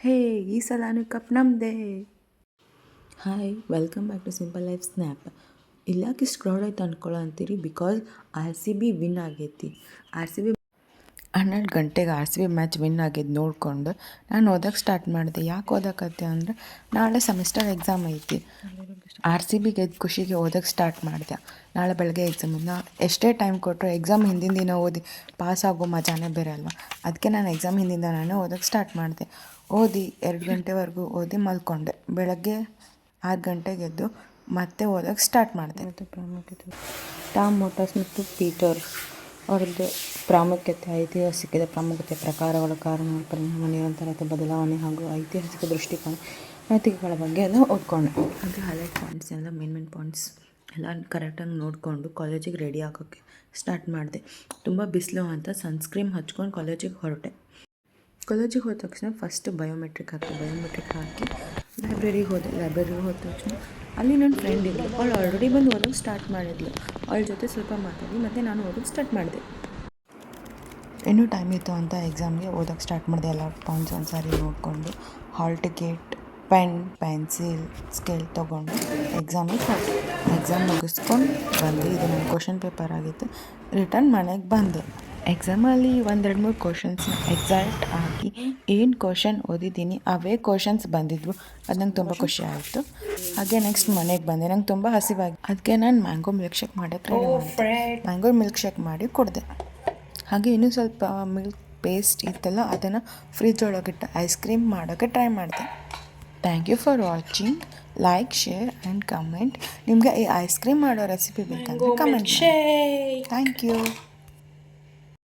ಹೇ ಈ ಸಲನೂ ಕಪ್ ನಮ್ಮದೇ. Hi, welcome back to simple life snap. ಇಲ್ಲಾಕೆ ಇಷ್ಟು ಕ್ರೌಡ್ ಆಯ್ತು ಅಂದ್ಕೊಳ್ಳೋ ಅಂತೀರಿ, ಬಿಕಾಸ್ RCB ವಿನ್ ಆಗೈತಿ. RCB 12 ಗಂಟೆಗೆ RCB ಮ್ಯಾಚ್ ವಿನ್ ಆಗಿದ್ದು ನೋಡಿಕೊಂಡು ನಾನು ಓದೋಕ್ಕೆ ಸ್ಟಾರ್ಟ್ ಮಾಡಿದೆ. ಯಾಕೆ ಓದೋಕತ್ತೆ ಅಂದರೆ ನಾಳೆ ಸೆಮಿಸ್ಟರ್ ಎಕ್ಸಾಮ್ ಐತಿ. RCB ಗೆದ್ದ ಖುಷಿಗೆ ಓದೋಕ್ಕೆ ಸ್ಟಾರ್ಟ್ ಮಾಡಿದೆ. ನಾಳೆ ಬೆಳಗ್ಗೆ ಎಕ್ಸಾಮ್ ಇನ್ನು ಎಷ್ಟೇ ಟೈಮ್ ಕೊಟ್ಟರು ಎಕ್ಸಾಮ್ ಹಿಂದಿನ ದಿನ ಓದಿ ಪಾಸ್ ಆಗೋ ಮಜಾನೇ ಬೇರೆ ಅಲ್ವಾ. ಅದಕ್ಕೆ ನಾನು ಎಕ್ಸಾಮ್ ಹಿಂದಿನ ದಿನನೇ ಓದೋಕ್ಕೆ ಸ್ಟಾರ್ಟ್ ಮಾಡಿದೆ. ಓದಿ 2 ಗಂಟೆವರೆಗೂ ಓದಿ ಮಲ್ಕೊಂಡೆ. ಬೆಳಗ್ಗೆ 6 ಗಂಟೆಗೆ ಎದ್ದು ಮತ್ತೆ ಓದೋಕ್ಕೆ ಸ್ಟಾರ್ಟ್ ಮಾಡಿದೆ. ಟಾಮ್ ಮೋಟರ್ಸ್ ಮತ್ತು ಪೀಟರ್ ಅವ್ರದ್ದು ಪ್ರಾಮುಖ್ಯತೆ, ಐತಿಹಾಸಿಕದ ಪ್ರಾಮುಖ್ಯತೆ, ಪ್ರಕಾರಗಳು, ಕಾರಣಗಳು, ಪರಿಣಾಮ, ನಿರಂತರತೆ, ಬದಲಾವಣೆ ಹಾಗೂ ಐತಿಹಾಸಿಕ ದೃಷ್ಟಿಕೋನ, ನೈತಿಕಗಳ ಬಗ್ಗೆ ಎಲ್ಲ ಓದ್ಕೊಂಡೆ. ಅದು ಹೈಲೈಟ್ ಪಾಯಿಂಟ್ಸ್ ಎಲ್ಲ ಮೇನ್ ಪಾಯಿಂಟ್ಸ್ ಎಲ್ಲ ಕರೆಕ್ಟಾಗಿ ನೋಡಿಕೊಂಡು ಕಾಲೇಜಿಗೆ ರೆಡಿ ಆಗೋಕ್ಕೆ ಸ್ಟಾರ್ಟ್ ಮಾಡಿದೆ. ತುಂಬ ಬಿಸಿಲು ಅಂತ ಸನ್ಸ್ಕ್ರೀಮ್ ಹಚ್ಕೊಂಡು ಕಾಲೇಜಿಗೆ ಹೊರಟೆ. ಕಾಲೇಜಿಗೆ ಹೋದ ತಕ್ಷಣ ಫಸ್ಟ್ ಬಯೋಮೆಟ್ರಿಕ್ ಹಾಕಿ ಲೈಬ್ರರಿಗೆ ಹೋದೆ. ಲೈಬ್ರರಿಗೆ ಹೋದ ತಕ್ಷಣ ಅಲ್ಲಿ ನನ್ನ ಫ್ರೆಂಡ್ ಇದ್ಳು. ಅವಳು ಆಲ್ರೆಡಿ ಬಂದು ಓದೋಕ್ಕೆ ಸ್ಟಾರ್ಟ್ ಮಾಡಿದ್ಲು. ಅವಳ ಜೊತೆ ಸ್ವಲ್ಪ ಮಾತಾಡಿ ಮತ್ತು ನಾನು ಓದೋಕ್ಕೆ ಸ್ಟಾರ್ಟ್ ಮಾಡಿದೆ. ಇನ್ನೂ ಟೈಮ್ ಇತ್ತು ಅಂತ ಎಕ್ಸಾಮ್ಗೆ ಓದೋಕ್ಕೆ ಸ್ಟಾರ್ಟ್ ಮಾಡಿದೆ. ಎಲ್ಲ ಪಾಯಿಂಟ್ಸ್ ಒಂದು ಸಾರಿ ನೋಡಿಕೊಂಡು hall ticket, pen, pencil, scale ತೊಗೊಂಡು ಎಕ್ಸಾಮಿಗೆ ಹೋದೆ. ಎಕ್ಸಾಮ್ ಮುಗಿಸ್ಕೊಂಡು ಬಂದು, ಇದು ನನ್ನ ಕ್ವಶನ್ ಪೇಪರ್ ಆಗಿತ್ತು, ರಿಟರ್ನ್ ಮನೆಗೆ ಬಂದೆ. ಎಕ್ಸಾಮಲ್ಲಿ 1-2-3 ಕ್ವಶನ್ಸ್ನ ಎಕ್ಸಾಕ್ಟ್ ಆಗಿ ಏನು ಕ್ವಶನ್ ಓದಿದ್ದೀನಿ ಅವೇ ಕ್ವಶನ್ಸ್ ಬಂದಿದ್ವು. ಅದು ನಂಗೆ ತುಂಬ ಖುಷಿ ಆಯಿತು. ಹಾಗೆ ನೆಕ್ಸ್ಟ್ ಮನೆಗೆ ಬಂದೆ. ನಂಗೆ ತುಂಬ ಹಸಿವಾಗಿ, ಅದಕ್ಕೆ ನಾನು ಮ್ಯಾಂಗೋ ಮಿಲ್ಕ್ ಶೇಕ್ ಮಾಡೋಕ್ಕೆ ರೆಡಿ ಮಾಡಿದೆ. ಮ್ಯಾಂಗೋ ಮಿಲ್ಕ್ ಶೇಕ್ ಮಾಡಿ ಕುಡಿದೆ. ಹಾಗೆ ಇನ್ನೂ ಸ್ವಲ್ಪ ಮಿಲ್ಕ್ ಪೇಸ್ಟ್ ಇತ್ತಲ್ಲ, ಅದನ್ನು ಫ್ರಿಜ್ ಒಳಗಿಟ್ಟು ಐಸ್ ಕ್ರೀಮ್ ಮಾಡೋಕ್ಕೆ ಟ್ರೈ ಮಾಡಿದೆ. Thank you for watching. Like, share and comment. ನಿಮಗೆ ಈ ಐಸ್ ಕ್ರೀಮ್ ಮಾಡೋ ರೆಸಿಪಿ ಬೇಕಂದರೆ ಕಮೆಂಟ್ ಮಾಡಿ. Thank you.